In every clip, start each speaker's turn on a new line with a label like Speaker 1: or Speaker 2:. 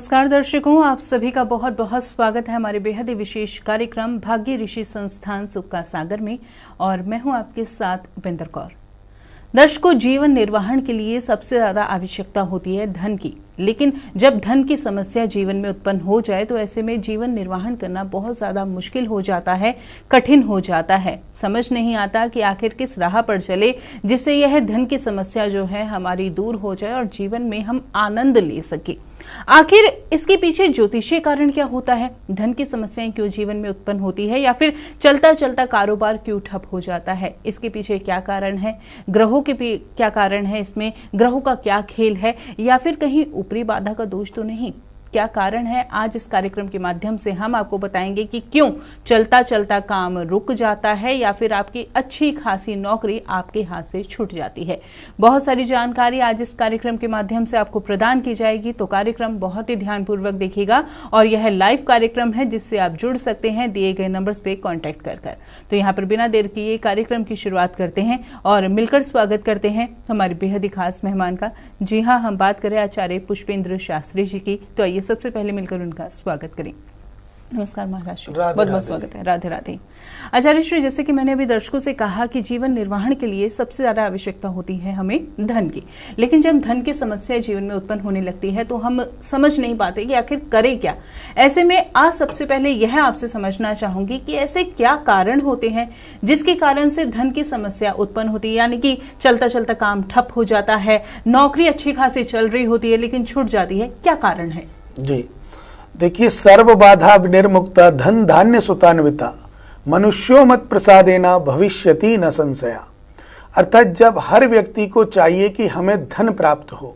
Speaker 1: नमस्कार दर्शकों, आप सभी का बहुत बहुत स्वागत है हमारे बेहद ही विशेष कार्यक्रम भाग्य ऋषि संस्थान सुख का सागर में। और मैं हूं आपके साथ उपेंद्र कौर। दर्शकों, जीवन निर्वाहन के लिए सबसे ज्यादा आवश्यकता होती है धन की, लेकिन जब धन की समस्या जीवन में उत्पन्न हो जाए तो ऐसे में जीवन निर्वाहन करना बहुत ज्यादा मुश्किल हो जाता है, कठिन हो जाता है। समझ नहीं आता कि आखिर किस राह पर चले जिससे यह धन की समस्या जो है हमारी दूर हो जाए और जीवन में हम आनंद ले सके। आखिर इसके पीछे ज्योतिषीय कारण क्या होता है? धन की समस्याएं क्यों जीवन में उत्पन्न होती है, या फिर चलता चलता कारोबार क्यों ठप हो जाता है? इसके पीछे क्या कारण है? ग्रहों के क्या कारण है? इसमें ग्रहों का क्या खेल है, या फिर कहीं ऊपरी बाधा का दोष तो नहीं? क्या कारण है? आज इस कार्यक्रम के माध्यम से हम आपको बताएंगे कि क्यों चलता चलता काम रुक जाता है, या फिर आपकी अच्छी खासी नौकरी आपके हाथ से छूट जाती है। बहुत सारी जानकारी आज इस कार्यक्रम के माध्यम से आपको प्रदान की जाएगी, तो कार्यक्रम बहुत ही ध्यानपूर्वक देखिएगा। और यह लाइव कार्यक्रम है जिससे आप जुड़ सकते हैं दिए गए नंबर्स पे कांटेक्ट कर। तो यहाँ पर बिना देर किए कार्यक्रम की शुरुआत करते हैं और मिलकर स्वागत करते हैं हमारे बेहद ही खास मेहमान का। जी हाँ, हम बात करें आचार्य पुष्पेंद्र शास्त्री जी की, तो आइए सबसे पहले मिलकर उनका स्वागत करें। नमस्कार महाराज श्री, बहुत बहुत स्वागत है। राधे राधे। आचार्य श्री, जैसे कि मैंने अभी दर्शकों से कहा कि जीवन निर्वाहन के लिए सबसे ज्यादा आवश्यकता होती है हमें धन की, लेकिन जब धन की समस्या जीवन में उत्पन्न होने लगती है तो हम समझ नहीं पाते कि आखिर करें क्या। ऐसे में आज सबसे पहले यह आपसे समझना चाहूंगी कि ऐसे क्या कारण होते हैं जिसके कारण से धन की समस्या उत्पन्न होती है, यानी कि चलता चलता काम ठप हो जाता है, नौकरी अच्छी खासी चल रही होती है लेकिन छूट जाती है। क्या कारण है?
Speaker 2: जी देखिए, सर्व बाधा विनिर्मुक्ता धन धान्य सुतान्विता मनुष्यो मत प्रसादेना भविष्यति न संशया। अर्थात जब हर व्यक्ति को चाहिए कि हमें धन प्राप्त हो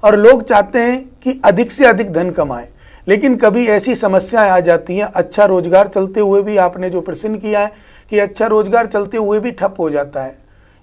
Speaker 2: और लोग चाहते हैं कि अधिक से अधिक धन कमाएं, लेकिन कभी ऐसी समस्याएं आ जाती हैं, अच्छा रोजगार चलते हुए भी, आपने जो प्रश्न किया है कि अच्छा रोजगार चलते हुए भी ठप हो जाता है,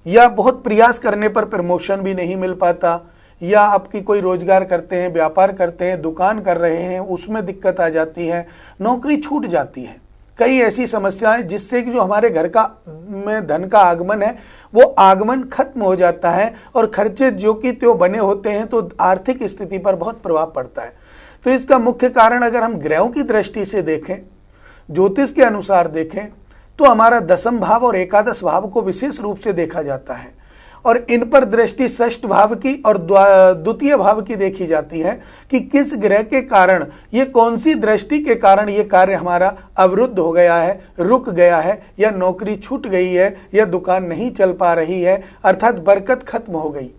Speaker 2: या बहुत प्रयास करने पर प्रमोशन भी नहीं मिल पाता, या आपकी कोई रोजगार करते हैं, व्यापार करते हैं, दुकान कर रहे हैं, उसमें दिक्कत आ जाती है, नौकरी छूट जाती है। कई ऐसी समस्याएं जिससे कि जो हमारे घर का में धन का आगमन है वो आगमन खत्म हो जाता है और खर्चे जो कि त्यों बने होते हैं, तो आर्थिक स्थिति पर बहुत प्रभाव पड़ता है। तो इसका मुख्य कारण अगर हम ग्रहों की दृष्टि से देखें, ज्योतिष के अनुसार देखें, तो हमारा दशम भाव और एकादश भाव को विशेष रूप से देखा जाता है और इन पर दृष्टि षष्ठ भाव की और द्वितीय भाव की देखी जाती है कि किस ग्रह के कारण, ये कौन सी दृष्टि के कारण ये कार्य हमारा अवरुद्ध हो गया है, रुक गया है, या नौकरी छूट गई है, या दुकान नहीं चल पा रही है, अर्थात बरकत खत्म हो गई।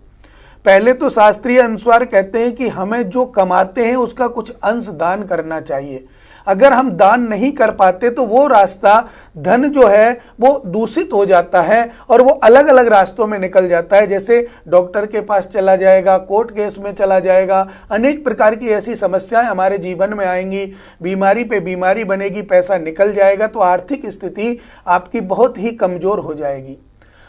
Speaker 2: पहले तो शास्त्रीय अनुसार कहते हैं कि हमें जो कमाते हैं उसका कुछ अंश दान करना चाहिए। अगर हम दान नहीं कर पाते तो वो रास्ता धन जो है वो दूषित हो जाता है और वो अलग अलग रास्तों में निकल जाता है। जैसे डॉक्टर के पास चला जाएगा, कोर्ट केस में चला जाएगा, अनेक प्रकार की ऐसी समस्याएं हमारे जीवन में आएंगी, बीमारी पे बीमारी बनेगी, पैसा निकल जाएगा, तो आर्थिक स्थिति आपकी बहुत ही कमजोर हो जाएगी।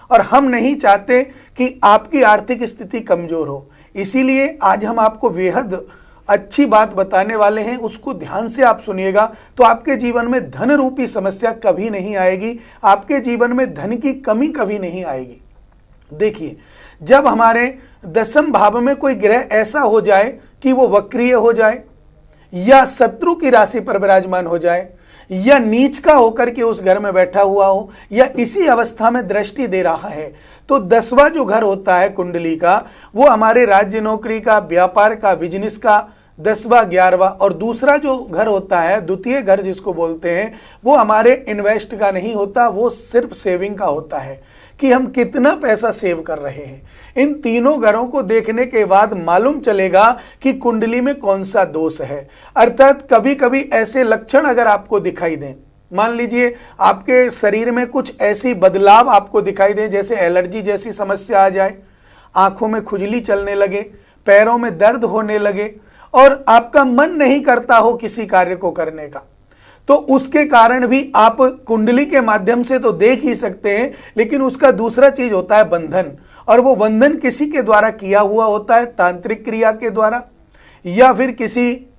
Speaker 2: और हम नहीं चाहते कि आपकी आर्थिक स्थिति कमजोर हो, इसीलिए आज हम आपको बेहद अच्छी बात बताने वाले हैं, उसको ध्यान से आप सुनिएगा तो आपके जीवन में धन रूपी समस्या कभी नहीं आएगी, आपके जीवन में धन की कमी कभी नहीं आएगी। देखिए, जब हमारे दशम भाव में कोई ग्रह ऐसा हो जाए कि वो वक्रीय हो जाए, या शत्रु की राशि पर विराजमान हो जाए, या नीच का होकर के उस घर में बैठा हुआ हो, या इसी अवस्था में दृष्टि दे रहा है, तो 10वां जो घर होता है कुंडली का, वो हमारे राज्य नौकरी का, व्यापार का, बिजनेस का 10वां 11वां, और दूसरा जो घर होता है द्वितीय घर जिसको बोलते हैं, वो हमारे इन्वेस्ट का नहीं होता, वो सिर्फ सेविंग का होता है कि हम कितना पैसा सेव कर रहे हैं। इन तीनों घरों को देखने के बाद मालूम चलेगा कि कुंडली में कौन सा दोष है। अर्थात कभी कभी ऐसे लक्षण अगर आपको दिखाई दें, मान लीजिए आपके शरीर में कुछ ऐसी बदलाव आपको दिखाई दे, जैसे एलर्जी जैसी समस्या आ जाए, आंखों में खुजली चलने लगे, पैरों में दर्द होने लगे, और आपका मन नहीं करता हो किसी कार्य को करने का, तो उसके कारण भी आप कुंडली के माध्यम से तो देख ही सकते हैं, लेकिन उसका दूसरा चीज होता है बंधन, और वो बंधन किसी के द्वारा किया हुआ होता है, तांत्रिक क्रिया के द्वारा, या फिर किसी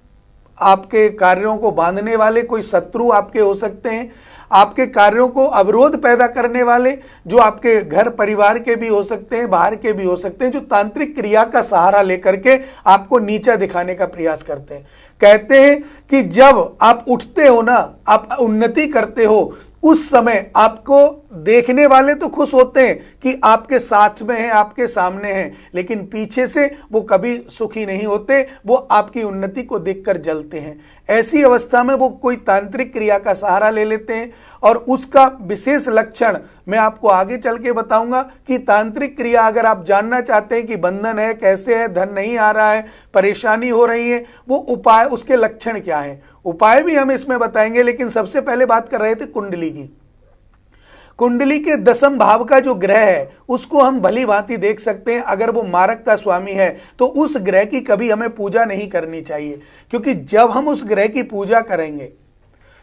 Speaker 2: आपके कार्यों को बांधने वाले कोई शत्रु आपके हो सकते हैं, आपके कार्यों को अवरोध पैदा करने वाले, जो आपके घर परिवार के भी हो सकते हैं, बाहर के भी हो सकते हैं, जो तांत्रिक क्रिया का सहारा लेकर के आपको नीचा दिखाने का प्रयास करते हैं। कहते हैं कि जब आप उठते हो ना, आप उन्नति करते हो, उस समय आपको देखने वाले तो खुश होते हैं कि आपके साथ में हैं, आपके सामने हैं, लेकिन पीछे से वो कभी सुखी नहीं होते, वो आपकी उन्नति को देखकर जलते हैं। ऐसी अवस्था में वो कोई तांत्रिक क्रिया का सहारा ले लेते हैं, और उसका विशेष लक्षण मैं आपको आगे चल के बताऊंगा कि तांत्रिक क्रिया अगर आप जानना चाहते हैं कि बंधन है, कैसे है, धन नहीं आ रहा है, परेशानी हो रही है, वो उपाय, उसके लक्षण क्या है, उपाय भी हम इसमें बताएंगे। लेकिन सबसे पहले बात कर रहे थे कुंडली की। कुंडली के 10वें भाव का जो ग्रह है उसको हम भली भांति देख सकते हैं। अगर वो मारक का स्वामी है तो उस ग्रह की कभी हमें पूजा नहीं करनी चाहिए, क्योंकि जब हम उस ग्रह की पूजा करेंगे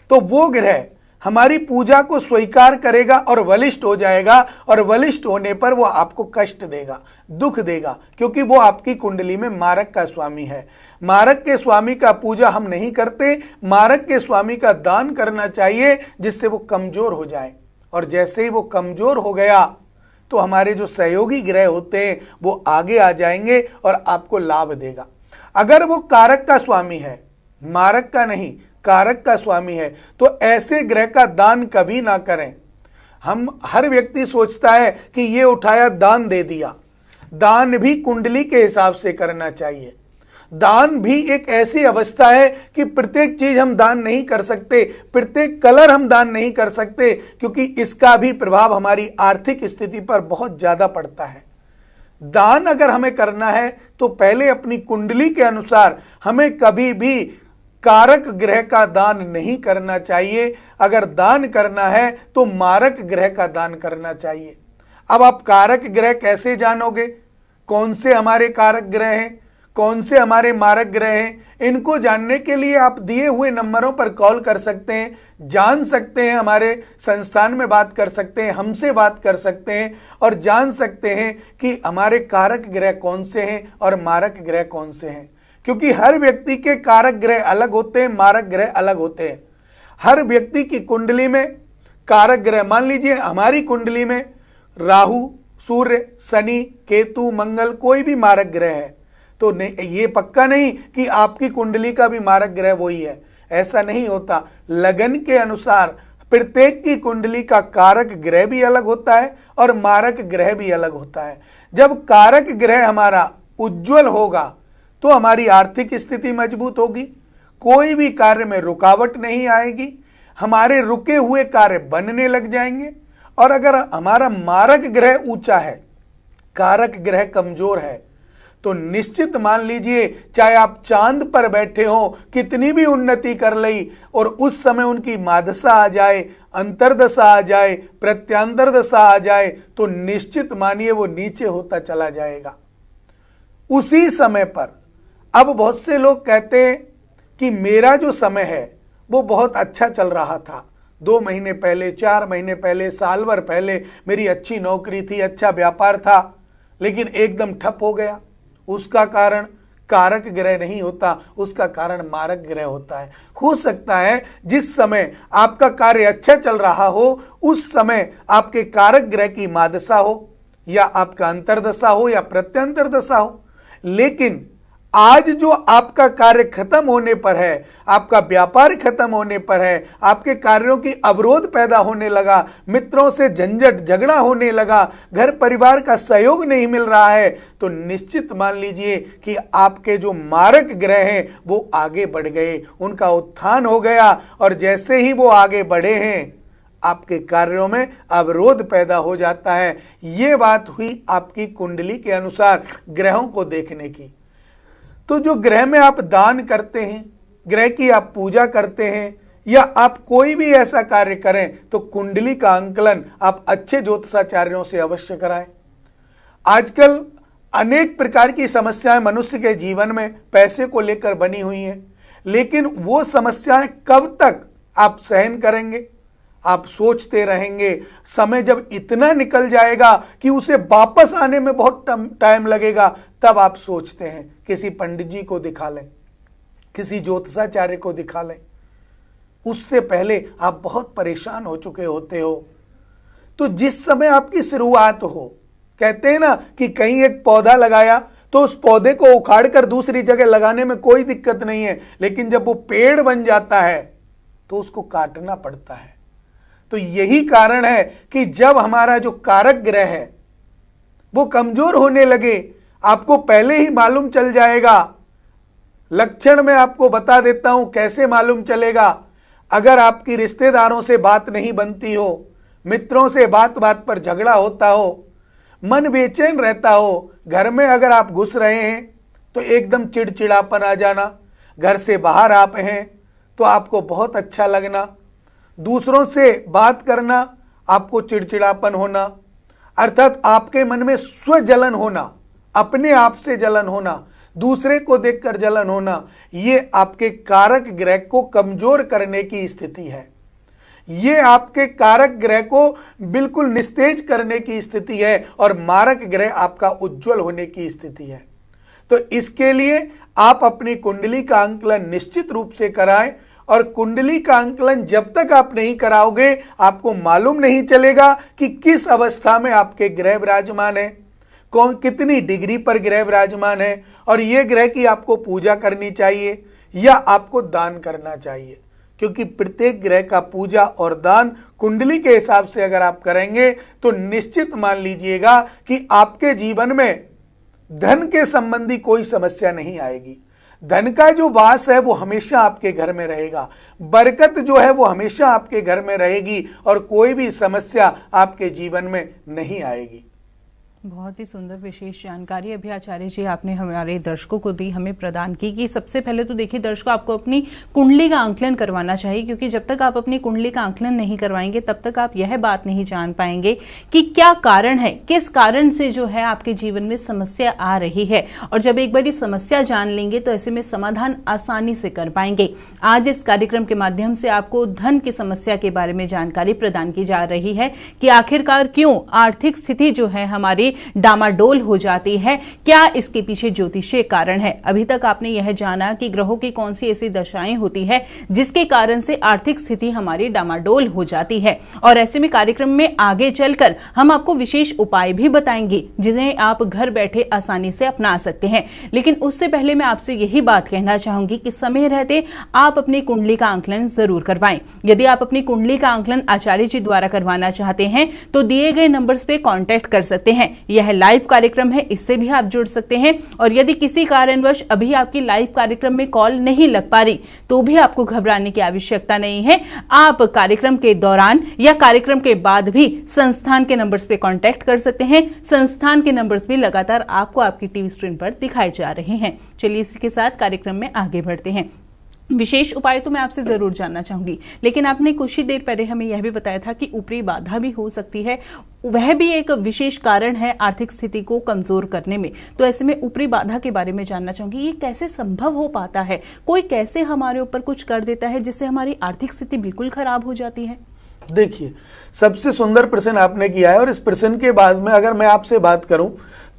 Speaker 2: तो वो ग्रह हमारी पूजा को स्वीकार करेगा और बलिष्ठ हो जाएगा, और बलिष्ठ होने पर वो आपको कष्ट देगा, दुख देगा, क्योंकि वो आपकी कुंडली में मारक का स्वामी है। मारक के स्वामी का पूजा हम नहीं करते, मारक के स्वामी का दान करना चाहिए, जिससे वो कमजोर हो जाए, और जैसे ही वो कमजोर हो गया तो हमारे जो सहयोगी ग्रह होते हैं वो आगे आ जाएंगे और आपको लाभ देगा। अगर वो कारक का स्वामी है, मारक का नहीं, कारक का स्वामी है, तो ऐसे ग्रह का दान कभी ना करें। हर व्यक्ति सोचता है कि ये उठाया दान दे दिया। दान भी कुंडली के हिसाब से करना चाहिए। दान भी एक ऐसी अवस्था है कि प्रत्येक चीज हम दान नहीं कर सकते, प्रत्येक कलर हम दान नहीं कर सकते, क्योंकि इसका भी प्रभाव हमारी आर्थिक स्थिति पर बहुत ज्यादा पड़ता है। दान अगर हमें करना है तो पहले अपनी कुंडली के अनुसार हमें कभी भी कारक ग्रह का दान नहीं करना चाहिए। अगर दान करना है तो मारक ग्रह का दान करना चाहिए। अब आप कारक ग्रह कैसे जानोगे? कौन से हमारे कारक ग्रह हैं, कौन से हमारे मारक ग्रह हैं? इनको जानने के लिए आप दिए हुए नंबरों पर कॉल कर सकते हैं, जान सकते हैं, हमारे संस्थान में बात कर सकते हैं, हमसे बात कर सकते हैं और जान सकते हैं कि हमारे कारक ग्रह कौन से हैं और मारक ग्रह कौन से हैं। क्योंकि हर व्यक्ति के कारक ग्रह अलग होते हैं, मारक ग्रह अलग होते हैं। हर व्यक्ति की कुंडली में कारक ग्रह, मान लीजिए हमारी कुंडली में राहु, सूर्य, शनि, केतु, मंगल, कोई भी मारक ग्रह है, तो ये पक्का नहीं कि आपकी कुंडली का भी मारक ग्रह वही है, ऐसा नहीं होता। लगन के अनुसार प्रत्येक की कुंडली का कारक ग्रह भी अलग होता है और मारक ग्रह भी अलग होता है। जब कारक ग्रह हमारा उज्जवल होगा तो हमारी आर्थिक स्थिति मजबूत होगी, कोई भी कार्य में रुकावट नहीं आएगी, हमारे रुके हुए कार्य बनने लग जाएंगे। और अगर हमारा मारक ग्रह ऊंचा है, कारक ग्रह कमजोर है, तो निश्चित मान लीजिए चाहे आप चांद पर बैठे हो, कितनी भी उन्नति कर ली और उस समय उनकी मादशा आ जाए, अंतरदशा आ जाए, प्रत्यांतर दशा आ जाए, तो निश्चित मानिए वो नीचे होता चला जाएगा उसी समय पर। अब बहुत से लोग कहते हैं कि मेरा जो समय है वो बहुत अच्छा चल रहा था, 2 महीने पहले, 4 महीने पहले, साल भर पहले मेरी अच्छी नौकरी थी, अच्छा व्यापार था, लेकिन एकदम ठप हो गया। उसका कारण कारक ग्रह नहीं होता, उसका कारण मारक ग्रह होता है। हो सकता है जिस समय आपका कार्य अच्छा चल रहा हो उस समय आपके कारक ग्रह की मादशा हो, या आपका अंतरदशा हो, या प्रत्यंतर दशा हो, लेकिन आज जो आपका कार्य खत्म होने पर है, आपका व्यापार खत्म होने पर है, आपके कार्यों की अवरोध पैदा होने लगा, मित्रों से झंझट झगड़ा होने लगा, घर परिवार का सहयोग नहीं मिल रहा है, तो निश्चित मान लीजिए कि आपके जो मारक ग्रह हैं वो आगे बढ़ गए, उनका उत्थान हो गया, और जैसे ही वो आगे बढ़े हैं आपके कार्यों में अवरोध पैदा हो जाता है। ये बात हुई आपकी कुंडली के अनुसार ग्रहों को देखने की। तो जो ग्रह में आप दान करते हैं, ग्रह की आप पूजा करते हैं, या आप कोई भी ऐसा कार्य करें, तो कुंडली का अंकलन आप अच्छे ज्योतिषाचार्यों से अवश्य कराएं। आजकल अनेक प्रकार की समस्याएं मनुष्य के जीवन में पैसे को लेकर बनी हुई हैं, लेकिन वो समस्याएं कब तक आप सहन करेंगे? आप सोचते रहेंगे, समय जब इतना निकल जाएगा कि उसे वापस आने में बहुत टाइम लगेगा, तब आप सोचते हैं किसी पंडित जी को दिखा लें, किसी ज्योतिषाचार्य को दिखा लें। उससे पहले आप बहुत परेशान हो चुके होते हो। तो जिस समय आपकी शुरुआत हो, कहते हैं ना कि कहीं एक पौधा लगाया तो उस पौधे को उखाड़ कर दूसरी जगह लगाने में कोई दिक्कत नहीं है, लेकिन जब वो पेड़ बन जाता है तो उसको काटना पड़ता है। तो यही कारण है कि जब हमारा जो कारक ग्रह है वो कमजोर होने लगे, आपको पहले ही मालूम चल जाएगा। लक्षण में आपको बता देता हूं कैसे मालूम चलेगा। अगर आपकी रिश्तेदारों से बात नहीं बनती हो, मित्रों से बात बात पर झगड़ा होता हो, मन बेचैन रहता हो, घर में अगर आप घुस रहे हैं तो एकदम चिड़चिड़ापन आ जाना, घर से बाहर आप हैं तो आपको बहुत अच्छा लगना, दूसरों से बात करना आपको चिड़चिड़ापन होना, अर्थात आपके मन में स्वजलन होना, अपने आप से जलन होना, दूसरे को देखकर जलन होना, ये आपके कारक ग्रह को कमजोर करने की स्थिति है। ये आपके कारक ग्रह को बिल्कुल निस्तेज करने की स्थिति है और मारक ग्रह आपका उज्जवल होने की स्थिति है। तो इसके लिए आप अपनी कुंडली का आंकलन निश्चित रूप से कराएं, और कुंडली का आंकलन जब तक आप नहीं कराओगे आपको मालूम नहीं चलेगा कि किस अवस्था में आपके ग्रह विराजमान है, कौन कितनी डिग्री पर ग्रह विराजमान है, और ये ग्रह की आपको पूजा करनी चाहिए या आपको दान करना चाहिए। क्योंकि प्रत्येक ग्रह का पूजा और दान कुंडली के हिसाब से अगर आप करेंगे तो निश्चित मान लीजिएगा कि आपके जीवन में धन के संबंधी कोई समस्या नहीं आएगी। धन का जो वास है वो हमेशा आपके घर में रहेगा, बरकत जो है वो हमेशा आपके घर में रहेगी और कोई भी समस्या आपके जीवन में नहीं आएगी।
Speaker 1: बहुत ही सुंदर विशेष जानकारी अभी आचार्य जी आपने हमारे दर्शकों को दी, हमें प्रदान की कि सबसे पहले तो देखिए दर्शकों, आपको अपनी कुंडली का आंकलन करवाना चाहिए, क्योंकि जब तक आप अपनी कुंडली का आंकलन नहीं करवाएंगे तब तक आप यह बात नहीं जान पाएंगे कि क्या कारण है, किस कारण से जो है आपके जीवन में समस्या आ रही है। और जब एक बार समस्या जान लेंगे तो ऐसे में समाधान आसानी से कर पाएंगे। आज इस कार्यक्रम के माध्यम से आपको धन की समस्या के बारे में जानकारी प्रदान की जा रही है कि आखिरकार क्यों आर्थिक स्थिति जो है हमारी डामाडोल हो जाती है, क्या इसके पीछे ज्योतिषीय कारण है। अभी तक आपने यह जाना कि ग्रहों की कौन सी ऐसी दशाएं होती है जिसके कारण से आर्थिक स्थिति हमारी डामाडोल हो जाती है, और ऐसे में कार्यक्रम में आगे चलकर हम आपको विशेष उपाय भी बताएंगे जिन्हें आप घर बैठे आसानी से अपना सकते हैं। लेकिन उससे पहले मैं आपसे यही बात कहना चाहूंगी कि समय रहते आप अपनी कुंडली का आंकलन जरूर करवाएं। यदि आप अपनी कुंडली का आंकलन आचार्य जी द्वारा करवाना चाहते हैं तो दिए गए नंबर्स पे कांटेक्ट कर सकते हैं। यह लाइव कार्यक्रम है, इससे भी आप जुड़ सकते हैं। और यदि किसी कारणवश अभी आपकी लाइव कार्यक्रम में कॉल नहीं लग पा रही तो भी आपको घबराने की आवश्यकता नहीं है। आप कार्यक्रम के दौरान या कार्यक्रम के बाद भी संस्थान के नंबर्स पे कांटेक्ट कर सकते हैं। संस्थान के नंबर्स भी लगातार आपको आपकी टीवी स्क्रीन पर दिखाए जा रहे हैं। चलिए इसी के साथ कार्यक्रम में आगे बढ़ते हैं। विशेष उपाय तो मैं आपसे जरूर जानना चाहूंगी, लेकिन आपने कुछ ही देर पहले हमें यह भी बताया था कि ऊपरी बाधा भी हो सकती है, वह भी एक विशेष कारण है आर्थिक स्थिति को कमजोर करने में। तो ऐसे में ऊपरी बाधा के बारे में जानना चाहूंगी, ये कैसे संभव हो पाता है, कोई कैसे हमारे ऊपर कुछ कर देता है जिससे हमारी आर्थिक स्थिति बिल्कुल खराब हो जाती है।
Speaker 2: देखिए, सबसे सुंदर प्रश्न आपने किया है, और इस प्रश्न के बाद में अगर मैं आपसे बात करूं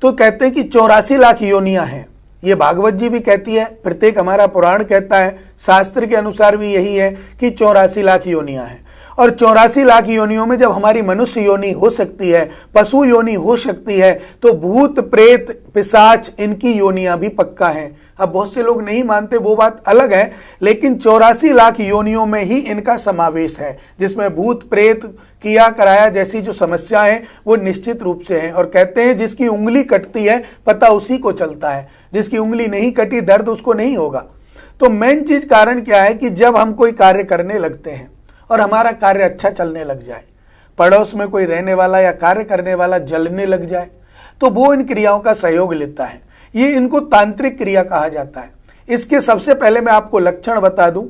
Speaker 2: तो कहते हैं कि 84 लाख योनियां हैं। ये भागवत जी भी कहती है, प्रत्येक हमारा पुराण कहता है, शास्त्र के अनुसार भी यही है कि 84 लाख योनियां हैं। और 84 लाख योनियों में जब हमारी मनुष्य योनि हो सकती है, पशु योनि हो सकती है, तो भूत प्रेत पिशाच इनकी योनियां भी पक्का हैं। अब बहुत से लोग नहीं मानते, वो बात अलग है, लेकिन 84 लाख योनियों में ही इनका समावेश है, जिसमें भूत प्रेत किया कराया जैसी जो समस्या है वो निश्चित रूप से है। और कहते हैं जिसकी उंगली कटती है पता उसी को चलता है, जिसकी उंगली नहीं कटी दर्द उसको नहीं होगा। तो मेन चीज कारण क्या है कि जब हम कोई कार्य करने लगते हैं और हमारा कार्य अच्छा चलने लग जाए, पड़ोस में कोई रहने वाला या कार्य करने वाला जलने लग जाए, तो वो इन क्रियाओं का सहयोग लेता है। ये इनको तांत्रिक क्रिया कहा जाता है। इसके सबसे पहले मैं आपको लक्षण बता दूं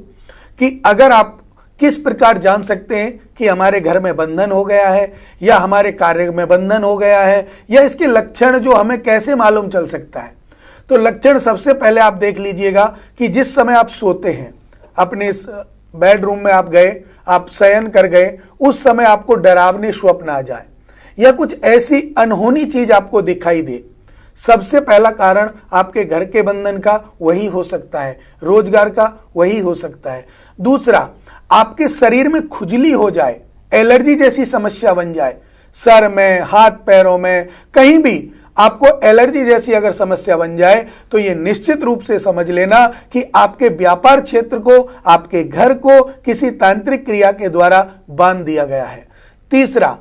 Speaker 2: कि अगर आप किस प्रकार जान सकते हैं कि हमारे घर में बंधन हो गया है या हमारे कार्य में बंधन हो गया है, या इसके लक्षण जो हमें कैसे मालूम चल सकता है। तो लक्षण सबसे पहले आप देख लीजिएगा कि जिस समय आप सोते हैं, अपने इस बेडरूम में आप गए, आप शयन कर गए, उस समय आपको डरावने स्वप्न आ जाए या कुछ ऐसी अनहोनी चीज आपको दिखाई दे, सबसे पहला कारण आपके घर के बंधन का वही हो सकता है, रोजगार का वही हो सकता है। दूसरा, आपके शरीर में खुजली हो जाए, एलर्जी जैसी समस्या बन जाए, सर में, हाथ पैरों में, कहीं भी आपको एलर्जी जैसी अगर समस्या बन जाए तो यह निश्चित रूप से समझ लेना कि आपके व्यापार क्षेत्र को, आपके घर को किसी तांत्रिक क्रिया के द्वारा बांध दिया गया है। तीसरा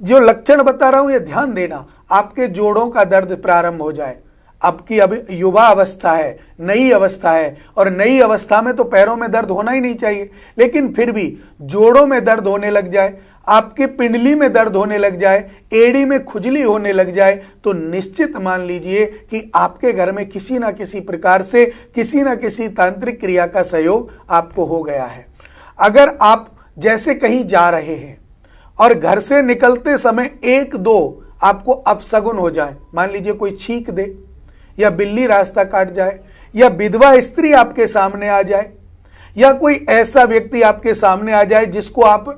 Speaker 2: जो लक्षण बता रहा हूं, यह ध्यान देना, आपके जोड़ों का दर्द प्रारंभ हो जाए। आपकी अभी युवा अवस्था है, नई अवस्था है, और नई अवस्था में तो पैरों में दर्द होना ही नहीं चाहिए, लेकिन फिर भी जोड़ों में दर्द होने लग जाए, आपके पिंडली में दर्द होने लग जाए, एड़ी में खुजली होने लग जाए, तो निश्चित मान लीजिए कि आपके घर में किसी ना किसी प्रकार से किसी ना किसी तांत्रिक क्रिया का सहयोग आपको हो गया है। अगर आप जैसे कहीं जा रहे हैं और घर से निकलते समय एक दो आपको अपशगुन हो जाए, मान लीजिए कोई छींक दे, या बिल्ली रास्ता काट जाए, या विधवा स्त्री आपके सामने आ जाए, या कोई ऐसा व्यक्ति आपके सामने आ जाए जिसको आप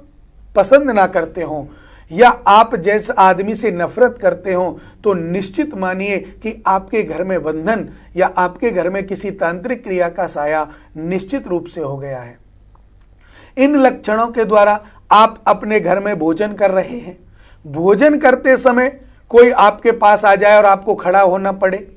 Speaker 2: पसंद ना करते हो, या आप जैसे आदमी से नफरत करते हो, तो निश्चित मानिए कि आपके घर में बंधन या आपके घर में किसी तांत्रिक क्रिया का साया निश्चित रूप से हो गया है। इन लक्षणों के द्वारा आप अपने घर में भोजन कर रहे हैं, भोजन करते समय कोई आपके पास आ जाए और आपको खड़ा होना पड़े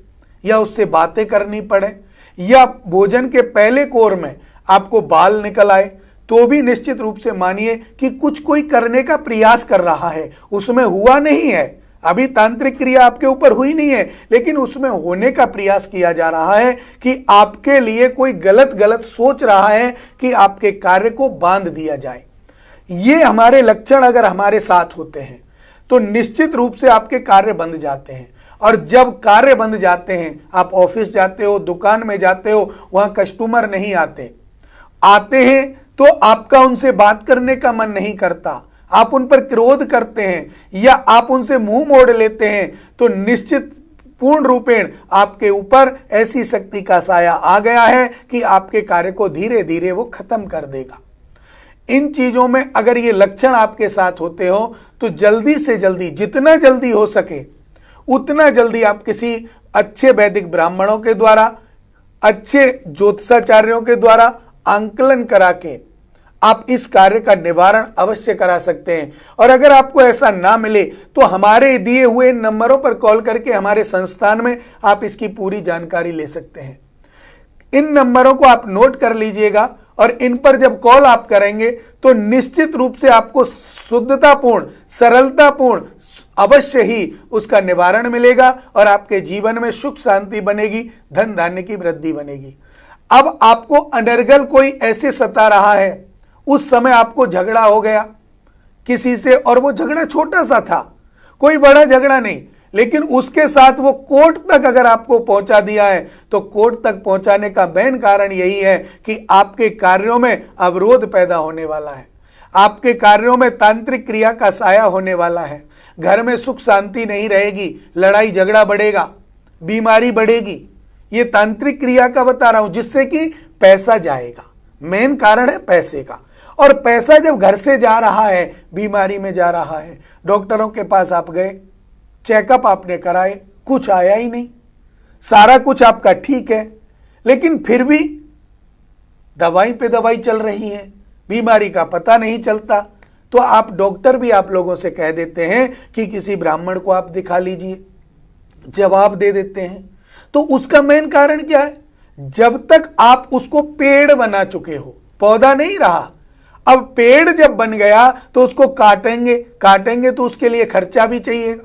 Speaker 2: या उससे बातें करनी पड़े, या भोजन के पहले कोर में आपको बाल निकल आए, तो भी निश्चित रूप से मानिए कि कुछ कोई करने का प्रयास कर रहा है, उसमें हुआ नहीं है, अभी तांत्रिक क्रिया आपके ऊपर हुई नहीं है, लेकिन उसमें होने का प्रयास किया जा रहा है कि आपके लिए कोई गलत सोच रहा है कि आपके कार्य को बांध दिया जाए। ये हमारे लक्षण अगर हमारे साथ होते हैं तो निश्चित रूप से आपके कार्य बंध जाते हैं, और जब कार्य बंध जाते हैं, आप ऑफिस जाते हो, दुकान में जाते हो, वहां कस्टमर नहीं आते हैं तो आपका उनसे बात करने का मन नहीं करता, आप उन पर क्रोध करते हैं या आप उनसे मुंह मोड़ लेते हैं, तो निश्चित पूर्ण रूपेण आपके ऊपर ऐसी शक्ति का साया आ गया है कि आपके कार्य को धीरे धीरे वो खत्म कर देगा। इन चीजों में अगर ये लक्षण आपके साथ होते हो तो जल्दी से जल्दी, जितना जल्दी हो सके उतना जल्दी आप किसी अच्छे वैदिक ब्राह्मणों के द्वारा, अच्छे ज्योतिषाचार्यों के द्वारा आंकलन करा के आप इस कार्य का निवारण अवश्य करा सकते हैं। और अगर आपको ऐसा ना मिले तो हमारे दिए हुए नंबरों पर कॉल करके हमारे संस्थान में आप इसकी पूरी जानकारी ले सकते हैं। इन नंबरों को आप नोट कर लीजिएगा, और इन पर जब कॉल आप करेंगे तो निश्चित रूप से आपको शुद्धतापूर्ण, सरलतापूर्ण अवश्य ही उसका निवारण मिलेगा और आपके जीवन में सुख शांति बनेगी, धन धान्य की वृद्धि बनेगी। अब आपको अनर्गल कोई ऐसे सता रहा है, उस समय आपको झगड़ा हो गया किसी से, और वो झगड़ा छोटा सा था, कोई बड़ा झगड़ा नहीं, लेकिन उसके साथ वो कोर्ट तक अगर आपको पहुंचा दिया है, तो कोर्ट तक पहुंचाने का मेन कारण यही है कि आपके कार्यों में अवरोध पैदा होने वाला है, आपके कार्यों में तांत्रिक क्रिया का साया होने वाला है, घर में सुख शांति नहीं रहेगी, लड़ाई झगड़ा बढ़ेगा, बीमारी बढ़ेगी। ये तांत्रिक क्रिया का बता रहा हूं, जिससे कि पैसा जाएगा, मेन कारण है पैसे का। और पैसा जब घर से जा रहा है, बीमारी में जा रहा है, डॉक्टरों के पास आप गए, चेकअप आपने कराए, कुछ आया ही नहीं, सारा कुछ आपका ठीक है, लेकिन फिर भी दवाई पे दवाई चल रही है, बीमारी का पता नहीं चलता, तो आप डॉक्टर भी आप लोगों से कह देते हैं कि किसी ब्राह्मण को आप दिखा लीजिए, जवाब दे देते हैं। तो उसका मेन कारण क्या है? जब तक आप उसको पेड़ बना चुके हो, पौधा नहीं रहा, अब पेड़ जब बन गया तो उसको काटेंगे तो उसके लिए खर्चा भी चाहिएगा।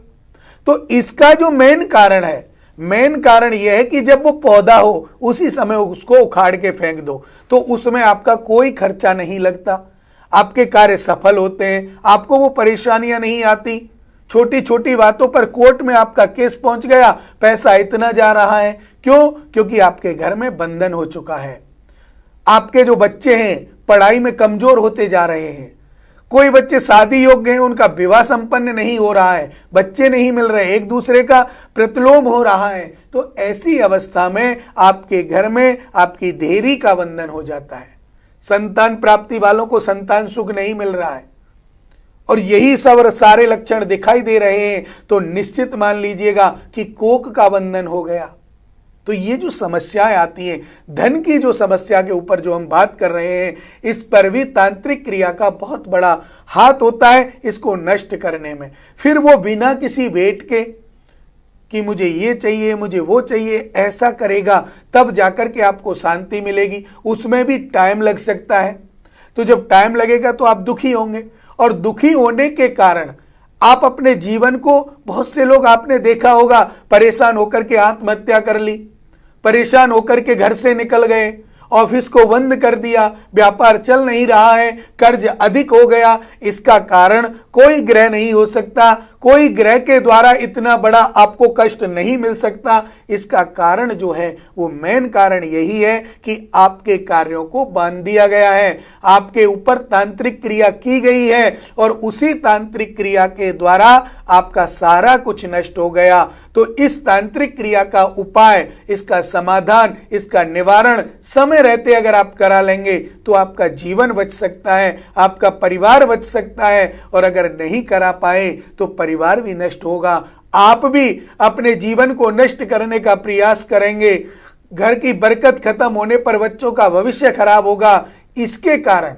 Speaker 2: तो इसका जो मेन कारण है, मेन कारण यह है कि जब वो पौधा हो उसी समय उसको उखाड़ के फेंक दो, तो उसमें आपका कोई खर्चा नहीं लगता, आपके कार्य सफल होते हैं, आपको वो परेशानियां नहीं आती। छोटी छोटी बातों पर कोर्ट में आपका केस पहुंच गया, पैसा इतना जा रहा है, क्यों? क्योंकि आपके घर में बंधन हो चुका है। आपके जो बच्चे हैं पढ़ाई में कमजोर होते जा रहे हैं, कोई बच्चे शादी योग्य हैं, उनका विवाह संपन्न नहीं हो रहा है, बच्चे नहीं मिल रहे, एक दूसरे का प्रतिलोम हो रहा है, तो ऐसी अवस्था में आपके घर में आपकी देरी का बंधन हो जाता है। संतान प्राप्ति वालों को संतान सुख नहीं मिल रहा है, और यही सब सारे लक्षण दिखाई दे रहे हैं, तो निश्चित मान लीजिएगा कि कोक का बंधन हो गया। तो ये जो समस्याएं आती हैं, धन की जो समस्या के ऊपर जो हम बात कर रहे हैं, इस पर भी तांत्रिक क्रिया का बहुत बड़ा हाथ होता है इसको नष्ट करने में। फिर वो बिना किसी वेट के कि मुझे ये चाहिए, मुझे वो चाहिए, ऐसा करेगा तब जाकर के आपको शांति मिलेगी। उसमें भी टाइम लग सकता है। तो जब टाइम लगेगा तो आप दुखी होंगे, और दुखी होने के कारण आप अपने जीवन को, बहुत से लोग आपने देखा होगा परेशान होकर के आत्महत्या कर ली, परेशान होकर के घर से निकल गए, ऑफिस को बंद कर दिया, व्यापार चल नहीं रहा है, कर्ज अधिक हो गया। इसका कारण कोई ग्रह नहीं हो सकता, कोई ग्रह के द्वारा इतना बड़ा आपको कष्ट नहीं मिल सकता। इसका कारण जो है वो मेन कारण यही है कि आपके कार्यों को बांध दिया गया है, आपके ऊपर तांत्रिक क्रिया की गई है, और उसी तांत्रिक क्रिया के द्वारा आपका सारा कुछ नष्ट हो गया। तो इस तांत्रिक क्रिया का उपाय, इसका समाधान, इसका निवारण समय रहते अगर आप करा लेंगे तो आपका जीवन बच सकता है, आपका परिवार बच सकता है, और अगर नहीं करा पाए तो परिवार भी नष्ट होगा, आप भी अपने जीवन को नष्ट करने का प्रयास करेंगे, घर की बरकत खत्म होने पर बच्चों का भविष्य खराब होगा। इसके कारण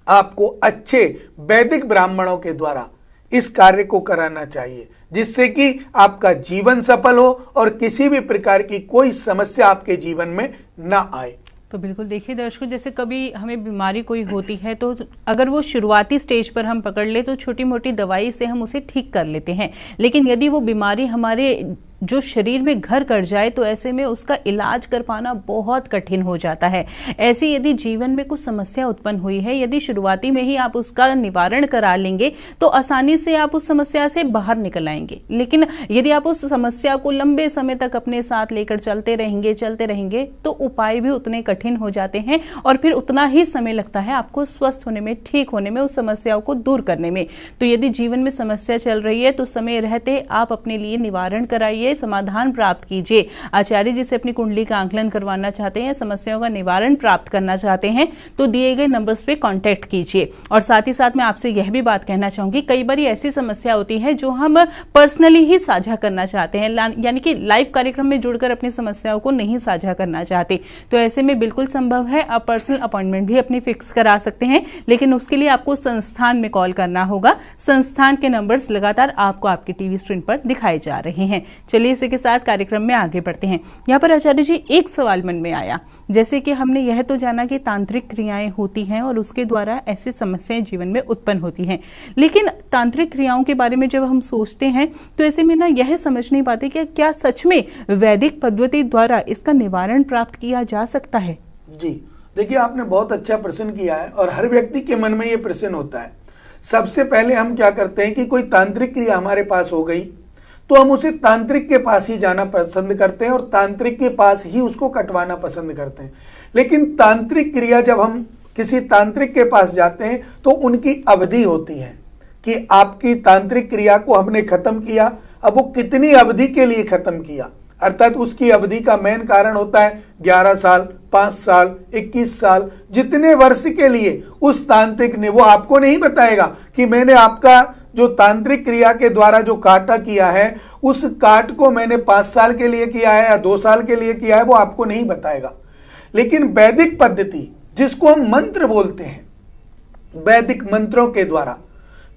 Speaker 2: आपको अच्छे वैदिक ब्राह्मणों के द्वारा इस कार्य को कराना चाहिए, जिससे कि आपका जीवन सफल हो और किसी भी प्रकार की कोई समस्या आपके जीवन में ना आए।
Speaker 1: तो बिल्कुल देखिए दर्शकों, जैसे कभी हमें बीमारी कोई होती है तो अगर वो शुरुआती स्टेज पर हम पकड़ ले तो छोटी मोटी दवाई से हम उसे ठीक कर लेते हैं, लेकिन यदि वो बीमारी हमारे जो शरीर में घर कर जाए तो ऐसे में उसका इलाज कर पाना बहुत कठिन हो जाता है। ऐसी यदि जीवन में कुछ समस्या उत्पन्न हुई है, यदि शुरुआती में ही आप उसका निवारण करा लेंगे तो आसानी से आप उस समस्या से बाहर निकल आएंगे। लेकिन यदि आप उस समस्या को लंबे समय तक अपने साथ लेकर चलते रहेंगे तो उपाय भी उतने कठिन हो जाते हैं और फिर उतना ही समय लगता है आपको स्वस्थ होने में, ठीक होने में, उस समस्याओं को दूर करने में। तो यदि जीवन में समस्या चल रही है तो समय रहते आप अपने लिए निवारण कराइए, समाधान प्राप्त कीजिए। आचार्य जी से अपनी कुंडली का आंकलन करवाना चाहते हैं, समस्याओं का निवारण प्राप्त करना चाहते हैं तो दिए गए नंबर्स पे कांटेक्ट कीजिए। और साथ ही साथ मैं आपसे यह भी बात कहना चाहूंगी, कई बार ऐसी समस्या होती है जो हम पर्सनली ही साझा करना चाहते हैं, यानी कि लाइव कार्यक्रम में जुड़कर अपनी समस्याओं को नहीं साझा करना चाहते, तो ऐसे में बिल्कुल संभव है आप पर्सनल अपॉइंटमेंट भी अपनी फिक्स करा सकते हैं, लेकिन उसके लिए आपको संस्थान में कॉल करना होगा। संस्थान के नंबर्स लगातार आपको आपके टीवी स्क्रीन पर दिखाए जा रहे हैं। चलिए इसी के साथ कार्यक्रम में आगे बढ़ते हैं। यहाँ पर आचार्य जी एक सवाल मन में आया, जैसे कि हमने यह तो जाना कि तांत्रिक क्रियाएं होती हैं और उसके द्वारा ऐसी समस्याएं जीवन में उत्पन्न होती हैं, लेकिन तांत्रिक क्रियाओं के बारे में जब हम सोचते हैं तो ऐसे में ना यह समझ नहीं पाते कि क्या सच में वैदिक पद्धति द्वारा इसका निवारण प्राप्त किया जा सकता है।
Speaker 2: जी देखिए, आपने बहुत अच्छा प्रश्न किया है और हर व्यक्ति के मन में ये प्रश्न होता है। सबसे पहले हम क्या करते हैं कि कोई तांत्रिक क्रिया हमारे पास हो गई तो हम उसे तांत्रिक के पास ही जाना पसंद करते हैं और तांत्रिक के पास ही उसको कटवाना पसंद करते हैं। लेकिन तांत्रिक क्रिया जब हम किसी तांत्रिक के पास जाते हैं तो उनकी अवधि होती है कि आपकी तांत्रिक क्रिया को हमने खत्म किया, अब वो कितनी अवधि के लिए खत्म किया, अर्थात उसकी अवधि का मेन कारण होता है 11 साल, 5 साल, 21 साल, जितने वर्ष के लिए उस तांत्रिक ने, वो आपको नहीं बताएगा कि मैंने आपका जो तांत्रिक क्रिया के द्वारा जो काटा किया है उस काट को मैंने 5 साल के लिए किया है या 2 साल के लिए किया है, वो आपको नहीं बताएगा। लेकिन वैदिक पद्धति जिसको हम मंत्र बोलते हैं, वैदिक मंत्रों के द्वारा,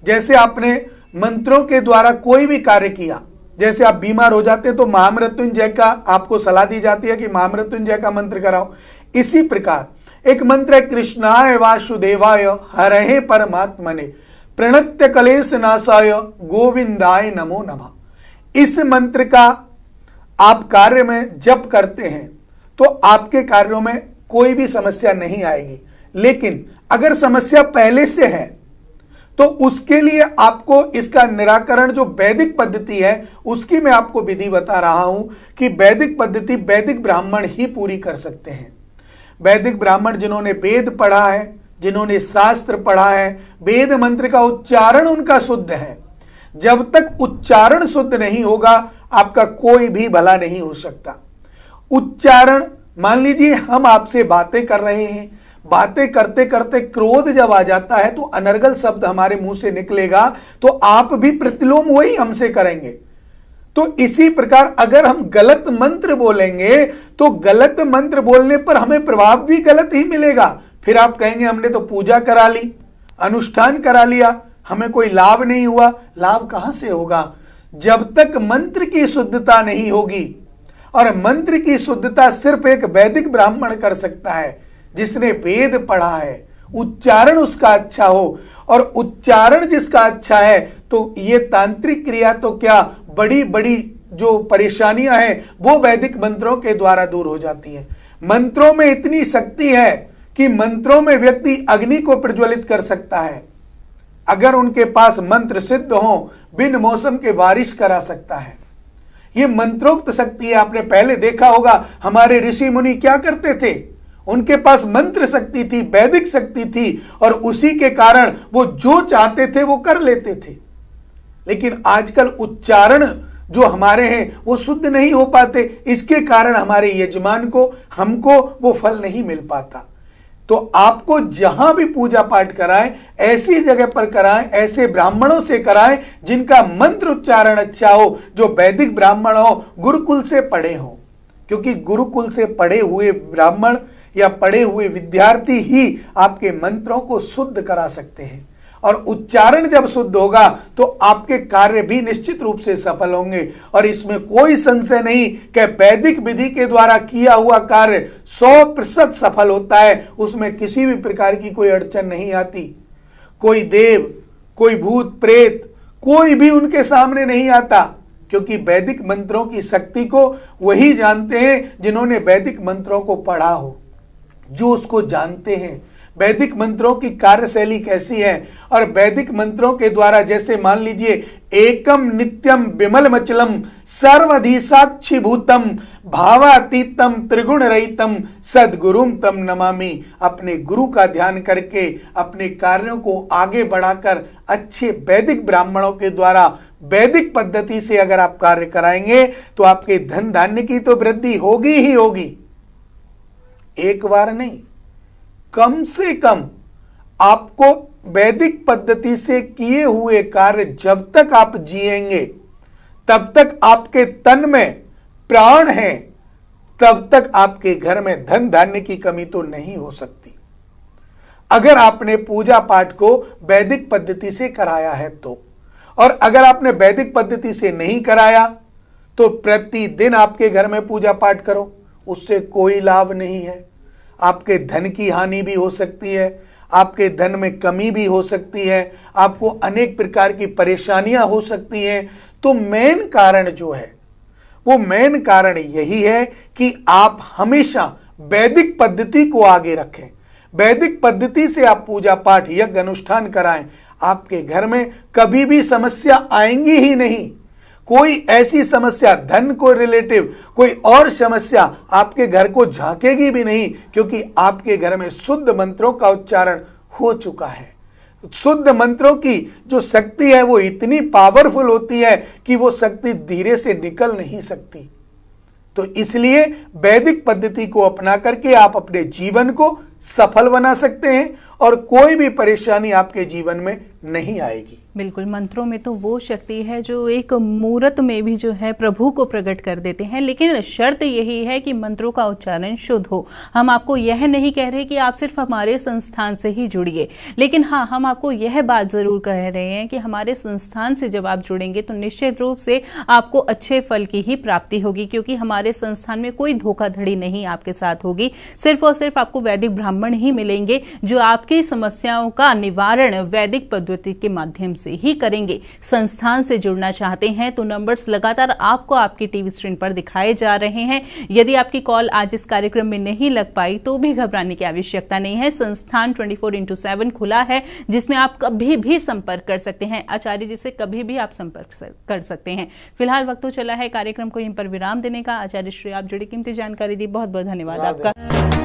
Speaker 2: जैसे आपने मंत्रों के द्वारा कोई भी कार्य किया, जैसे आप बीमार हो जाते हैं तो महामृत्युंजय का आपको सलाह दी जाती है कि महामृत्युंजय का मंत्र कराओ। इसी प्रकार एक मंत्र है, कृष्णाय वासुदेवाय हरहे परमात्मने प्रणत्य कलेश नाशाय गोविंदाय नमो नमः। इस मंत्र का आप कार्य में जप करते हैं तो आपके कार्यों में कोई भी समस्या नहीं आएगी। लेकिन अगर समस्या पहले से है तो उसके लिए आपको इसका निराकरण जो वैदिक पद्धति है उसकी मैं आपको विधि बता रहा हूं कि वैदिक पद्धति वैदिक ब्राह्मण ही पूरी कर सकते हैं। वैदिक ब्राह्मण जिन्होंने वेद पढ़ा है, जिन्होंने शास्त्र पढ़ा है, वेद मंत्र का उच्चारण उनका शुद्ध है। जब तक उच्चारण शुद्ध नहीं होगा आपका कोई भी भला नहीं हो सकता। उच्चारण, मान लीजिए हम आपसे बातें कर रहे हैं, बातें करते करते क्रोध जब आ जाता है तो अनर्गल शब्द हमारे मुंह से निकलेगा तो आप भी प्रतिलोम वही हमसे करेंगे। तो इसी प्रकार अगर हम गलत मंत्र बोलेंगे तो गलत मंत्र बोलने पर हमें प्रभाव भी गलत ही मिलेगा। फिर आप कहेंगे हमने तो पूजा करा ली, अनुष्ठान करा लिया, हमें कोई लाभ नहीं हुआ। लाभ कहां से होगा? जब तक मंत्र की शुद्धता नहीं होगी, और मंत्र की शुद्धता सिर्फ एक वैदिक ब्राह्मण कर सकता है जिसने वेद पढ़ा है, उच्चारण उसका अच्छा हो, और उच्चारण जिसका अच्छा है तो ये तांत्रिक क्रिया तो क्या, बड़ी बड़ी जो परेशानियां हैं वो वैदिक मंत्रों के द्वारा दूर हो जाती हैं। मंत्रों में इतनी शक्ति है कि मंत्रों में व्यक्ति अग्नि को प्रज्वलित कर सकता है। अगर उनके पास मंत्र सिद्ध हो, बिन मौसम के बारिश करा सकता है। ये मंत्रोक्त शक्ति है। आपने पहले देखा होगा हमारे ऋषि मुनि क्या करते थे, उनके पास मंत्र शक्ति थी, वैदिक शक्ति थी, और उसी के कारण वो जो चाहते थे वो कर लेते थे। लेकिन आजकल उच्चारण जो हमारे हैं वो शुद्ध नहीं हो पाते, इसके कारण हमारे यजमान को, हमको वो फल नहीं मिल पाता। तो आपको जहां भी पूजा पाठ कराएं, ऐसी जगह पर कराएं, ऐसे ब्राह्मणों से कराएं जिनका मंत्र उच्चारण अच्छा हो, जो वैदिक ब्राह्मण हो, गुरुकुल से पढ़े हो। क्योंकि गुरुकुल से पढ़े हुए ब्राह्मण या पढ़े हुए विद्यार्थी ही आपके मंत्रों को शुद्ध करा सकते हैं। और उच्चारण जब शुद्ध होगा तो आपके कार्य भी निश्चित रूप से सफल होंगे। और इसमें कोई संशय नहीं कि वैदिक विधि के द्वारा किया हुआ कार्य 100% सफल होता है, उसमें किसी भी प्रकार की कोई अड़चन नहीं आती। कोई देव, कोई भूत प्रेत, कोई भी उनके सामने नहीं आता, क्योंकि वैदिक मंत्रों की शक्ति को वही जानते हैं जिन्होंने वैदिक मंत्रों को पढ़ा हो, जो उसको जानते हैं वैदिक मंत्रों की कार्यशैली कैसी है। और वैदिक मंत्रों के द्वारा, जैसे मान लीजिए, एकम नित्यम विमल मचलम सर्वधि साक्षी भूतम भावातीतम त्रिगुण रहितम सद्गुरुम तम नमामि। अपने गुरु का ध्यान करके अपने कार्यों को आगे बढ़ाकर अच्छे वैदिक ब्राह्मणों के द्वारा वैदिक पद्धति से अगर आप कार्य कराएंगे तो आपके धन धान्य की तो वृद्धि होगी ही होगी। एक बार नहीं, कम से कम आपको वैदिक पद्धति से किए हुए कार्य जब तक आप जिएंगे, तब तक आपके तन में प्राण है, तब तक आपके घर में धन धान्य की कमी तो नहीं हो सकती। अगर आपने पूजा पाठ को वैदिक पद्धति से कराया है तो। और अगर आपने वैदिक पद्धति से नहीं कराया तो प्रतिदिन आपके घर में पूजा पाठ करो, उससे कोई लाभ नहीं है। आपके धन की हानि भी हो सकती है, आपके धन में कमी भी हो सकती है, आपको अनेक प्रकार की परेशानियां हो सकती हैं। तो मेन कारण जो है, वो मेन कारण यही है कि आप हमेशा वैदिक पद्धति को आगे रखें। वैदिक पद्धति से आप पूजा पाठ, यज्ञ, अनुष्ठान कराएं, आपके घर में कभी भी समस्या आएंगी ही नहीं। कोई ऐसी समस्या, धन को रिलेटिव कोई और समस्या आपके घर को झांकेगी भी नहीं, क्योंकि आपके घर में शुद्ध मंत्रों का उच्चारण हो चुका है। शुद्ध मंत्रों की जो शक्ति है वो इतनी पावरफुल होती है कि वो शक्ति धीरे से निकल नहीं सकती। तो इसलिए वैदिक पद्धति को अपना करके आप अपने जीवन को सफल बना सकते हैं और कोई भी परेशानी आपके जीवन में नहीं आएगी।
Speaker 1: बिल्कुल, मंत्रों में तो वो शक्ति है जो एक मूर्त में भी जो है प्रभु को प्रकट कर देते हैं, लेकिन शर्त यही है कि मंत्रों का उच्चारण शुद्ध हो। हम आपको यह नहीं कह रहे कि आप सिर्फ हमारे संस्थान से ही जुड़िए, लेकिन हाँ, हम आपको यह बात जरूर कह रहे हैं कि हमारे संस्थान से जब आप जुड़ेंगे तो निश्चित रूप से आपको अच्छे फल की ही प्राप्ति होगी, क्योंकि हमारे संस्थान में कोई धोखाधड़ी नहीं आपके साथ होगी। सिर्फ और सिर्फ आपको वैदिक ब्राह्मण ही मिलेंगे जो आपकी समस्याओं का निवारण वैदिक पद्धति के माध्यम से ही करेंगे। संस्थान से जुड़ना चाहते हैं तो नंबर्स लगातार आपको आपकी टीवी स्क्रीन पर दिखाए जा रहे हैं। यदि आपकी कॉल आज इस कार्यक्रम में नहीं लग पाई तो भी घबराने की आवश्यकता नहीं है। संस्थान 24/7 खुला है, जिसमें आप कभी भी संपर्क कर सकते हैं। आचार्य जी से कभी भी आप संपर्क कर सकते हैं। फिलहाल वक्त तो चला है कार्यक्रम को यहीं पर विराम देने का। आचार्य श्री, आप जुड़ी कीमती जानकारी दी, बहुत बहुत धन्यवाद आपका।